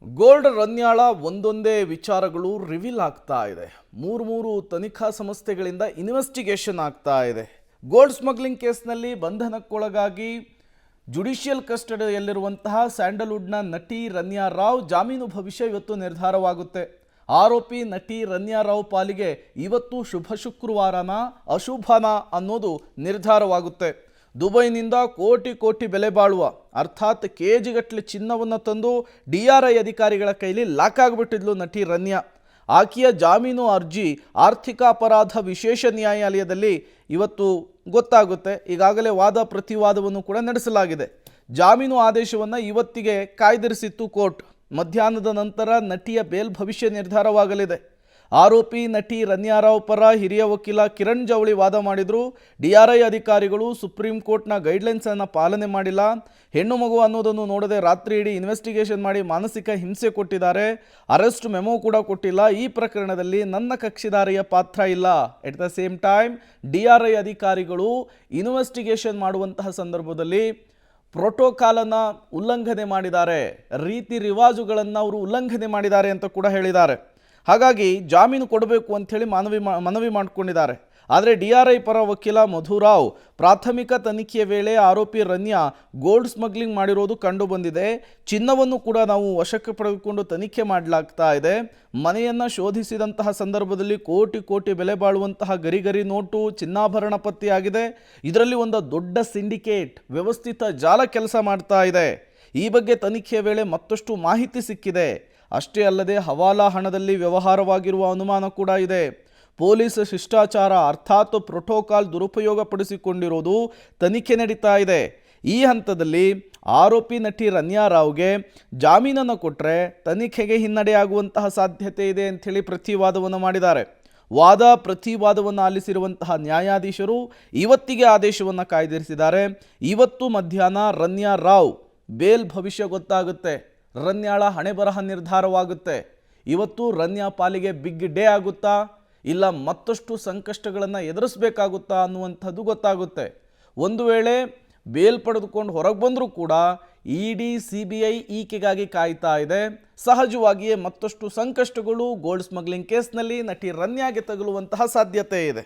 Gold ರನ್ಯಾಳ ಒಂದೊಂದೇ ವಿಚಾರಗಳು reveal ಆಗ್ತಾ ಇದೆ. ಮೂರು ತನಿಖಾ ಸಂಸ್ಥೆಗಳಿಂದ ಇನ್ವೆಸ್ಟಿಗೇಷನ್ ಆಗ್ತಾ ಇದೆ. ಗೋಲ್ಡ್ ಸ್ಮಗ್ಲಿಂಗ್ ಕೇಸ್ನಲ್ಲಿ ಬಂಧನಕ್ಕೊಳಗಾಗಿ ಜುಡಿಷಿಯಲ್ ಕಸ್ಟಡಿಯಲ್ಲಿರುವಂತಹ ಸ್ಯಾಂಡಲ್ವುಡ್ನ ನಟಿ ರನ್ಯಾ ರಾವ್ ಜಾಮೀನು ಭವಿಷ್ಯ ಇವತ್ತು ನಿರ್ಧಾರವಾಗುತ್ತೆ. ಆರೋಪಿ ನಟಿ ರನ್ಯಾ ರಾವ್ ಪಾಲಿಗೆ ಇವತ್ತು ಶುಭ ಶುಕ್ರವಾರನ ಅಶುಭನ ಅನ್ನೋದು ನಿರ್ಧಾರವಾಗುತ್ತೆ. ದುಬೈನಿಂದ ಕೋಟಿ ಬೆಲೆ ಬಾಳುವ ಅರ್ಥಾತ್ ಕೆಜಿಗಟ್ಟಲೆ ಚಿನ್ನವನ್ನು ತಂದು DRI ಅಧಿಕಾರಿಗಳ ಕೈಲಿ ಲಾಕ್ ಆಗಿಬಿಟ್ಟಿದ್ಲು ನಟಿ ರನ್ಯಾ. ಆಕೆಯ ಜಾಮೀನು ಅರ್ಜಿ ಆರ್ಥಿಕ ಅಪರಾಧ ವಿಶೇಷ ನ್ಯಾಯಾಲಯದಲ್ಲಿ ಇವತ್ತು ಗೊತ್ತಾಗುತ್ತೆ. ಈಗಾಗಲೇ ವಾದ ಪ್ರತಿವಾದವನ್ನು ಕೂಡ ನಡೆಸಲಾಗಿದೆ. ಜಾಮೀನು ಆದೇಶವನ್ನು ಇವತ್ತಿಗೆ ಕಾಯ್ದಿರಿಸಿತ್ತು ಕೋರ್ಟ್. ಮಧ್ಯಾಹ್ನದ ನಂತರ ನಟಿಯ ಬೇಲ್ ಭವಿಷ್ಯ ನಿರ್ಧಾರವಾಗಲಿದೆ. ಆರೋಪಿ ನಟಿ ರನ್ಯಾ ರಾವ್ ಪರ ಹಿರಿಯ ವಕೀಲ ಕಿರಣ್ ಜವಳಿ ವಾದ ಮಾಡಿದ್ರು. DRI ಅಧಿಕಾರಿಗಳು ಸುಪ್ರೀಂ ಕೋರ್ಟ್ನ ಗೈಡ್ಲೈನ್ಸನ್ನು ಪಾಲನೆ ಮಾಡಿಲ್ಲ, ಹೆಣ್ಣು ಮಗು ಅನ್ನೋದನ್ನು ನೋಡದೆ ರಾತ್ರಿ ಇಡೀ ಇನ್ವೆಸ್ಟಿಗೇಷನ್ ಮಾಡಿ ಮಾನಸಿಕ ಹಿಂಸೆ ಕೊಟ್ಟಿದ್ದಾರೆ, ಅರೆಸ್ಟ್ ಮೆಮೊ ಕೂಡ ಕೊಟ್ಟಿಲ್ಲ, ಈ ಪ್ರಕರಣದಲ್ಲಿ ನನ್ನ ಕಕ್ಷಿದಾರಿಯ ಪಾತ್ರ ಇಲ್ಲ. At the same time DRI ಅಧಿಕಾರಿಗಳು ಇನ್ವೆಸ್ಟಿಗೇಷನ್ ಮಾಡುವಂತಹ ಸಂದರ್ಭದಲ್ಲಿ ಪ್ರೋಟೋಕಾಲನ್ನು ಉಲ್ಲಂಘನೆ ಮಾಡಿದ್ದಾರೆ, ರೀತಿ ರಿವಾಜುಗಳನ್ನು ಅವರು ಉಲ್ಲಂಘನೆ ಮಾಡಿದ್ದಾರೆ ಅಂತ ಕೂಡ ಹೇಳಿದ್ದಾರೆ. ಹಾಗಾಗಿ ಜಾಮೀನು ಕೊಡಬೇಕು ಅಂಥೇಳಿ ಮನವಿ ಮಾಡಿಕೊಂಡಿದ್ದಾರೆ. ಆದರೆ DRI ಪರ ವಕೀಲ ಮಧುರಾವ್ ಪ್ರಾಥಮಿಕ ತನಿಖೆಯ ವೇಳೆ ಆರೋಪಿ ರನ್ಯಾ ಗೋಲ್ಡ್ ಸ್ಮಗ್ಲಿಂಗ್ ಮಾಡಿರೋದು ಕಂಡು ಬಂದಿದೆ, ಚಿನ್ನವನ್ನು ಕೂಡ ನಾವು ವಶಕ್ಕೆ ಪಡೆದುಕೊಂಡು ತನಿಖೆ ಮಾಡಲಾಗ್ತಾ ಇದೆ, ಮನೆಯನ್ನು ಶೋಧಿಸಿದಂತಹ ಸಂದರ್ಭದಲ್ಲಿ ಕೋಟಿ ಬೆಲೆ ಬಾಳುವಂತಹ ಗರಿ ನೋಟು ಚಿನ್ನಾಭರಣ ಪತ್ತೆಯಾಗಿದೆ, ಇದರಲ್ಲಿ ಒಂದು ದೊಡ್ಡ ಸಿಂಡಿಕೇಟ್ ವ್ಯವಸ್ಥಿತ ಜಾಲ ಕೆಲಸ ಮಾಡ್ತಾ ಇದೆ, ಈ ಬಗ್ಗೆ ತನಿಖೆಯ ವೇಳೆ ಮತ್ತಷ್ಟು ಮಾಹಿತಿ ಸಿಕ್ಕಿದೆ, ಅಷ್ಟೇ ಅಲ್ಲದೆ ಹವಾಲಾ ಹಣದಲ್ಲಿ ವ್ಯವಹಾರವಾಗಿರುವ ಅನುಮಾನ ಕೂಡ ಇದೆ, ಪೊಲೀಸ್ ಶಿಷ್ಟಾಚಾರ ಅರ್ಥಾತ್ ಪ್ರೋಟೋಕಾಲ್ ದುರುಪಯೋಗಪಡಿಸಿಕೊಂಡಿರೋದು ತನಿಖೆ ನಡೀತಾ ಇದೆ. ಈ ಹಂತದಲ್ಲಿ ಆರೋಪಿ ನಟಿ ರನ್ಯಾ ರಾವ್ಗೆ ಜಾಮೀನನ್ನು ಕೊಟ್ಟರೆ ತನಿಖೆಗೆ ಹಿನ್ನಡೆಯಾಗುವಂತಹ ಸಾಧ್ಯತೆ ಇದೆ ಅಂಥೇಳಿ ಪ್ರತಿವಾದವನ್ನು ಮಾಡಿದ್ದಾರೆ. ವಾದ ಪ್ರತಿವಾದವನ್ನು ಆಲಿಸಿರುವಂತಹ ನ್ಯಾಯಾಧೀಶರು ಇವತ್ತಿಗೆ ಆದೇಶವನ್ನು ಕಾಯ್ದಿರಿಸಿದ್ದಾರೆ. ಇವತ್ತು ಮಧ್ಯಾಹ್ನ ರನ್ಯಾ ರಾವ್ ಬೇಲ್ ಭವಿಷ್ಯ ಗೊತ್ತಾಗುತ್ತೆ, ರನ್ಯಾಳ ಹಣೆ ಬರಹ ನಿರ್ಧಾರವಾಗುತ್ತೆ. ಇವತ್ತು ರನ್ಯಾ ಪಾಲಿಗೆ ಬಿಗ್ ಡೇ ಆಗುತ್ತಾ ಇಲ್ಲ ಮತ್ತಷ್ಟು ಸಂಕಷ್ಟಗಳನ್ನು ಎದುರಿಸಬೇಕಾಗುತ್ತಾ ಅನ್ನುವಂಥದ್ದು ಗೊತ್ತಾಗುತ್ತೆ. ಒಂದು ವೇಳೆ ಬೇಲ್ ಪಡೆದುಕೊಂಡು ಹೊರಗೆ ಬಂದರೂ ಕೂಡ ED CBI ಈಕೆಗಾಗಿ ಕಾಯ್ತಾ ಇದೆ. ಸಹಜವಾಗಿಯೇ ಮತ್ತಷ್ಟು ಸಂಕಷ್ಟಗಳು ಗೋಲ್ಡ್ ಸ್ಮಗ್ಲಿಂಗ್ ಕೇಸ್ನಲ್ಲಿ ನಟಿ ರನ್ಯಾಗೆ ತಗುಲುವಂತಹ ಸಾಧ್ಯತೆ ಇದೆ.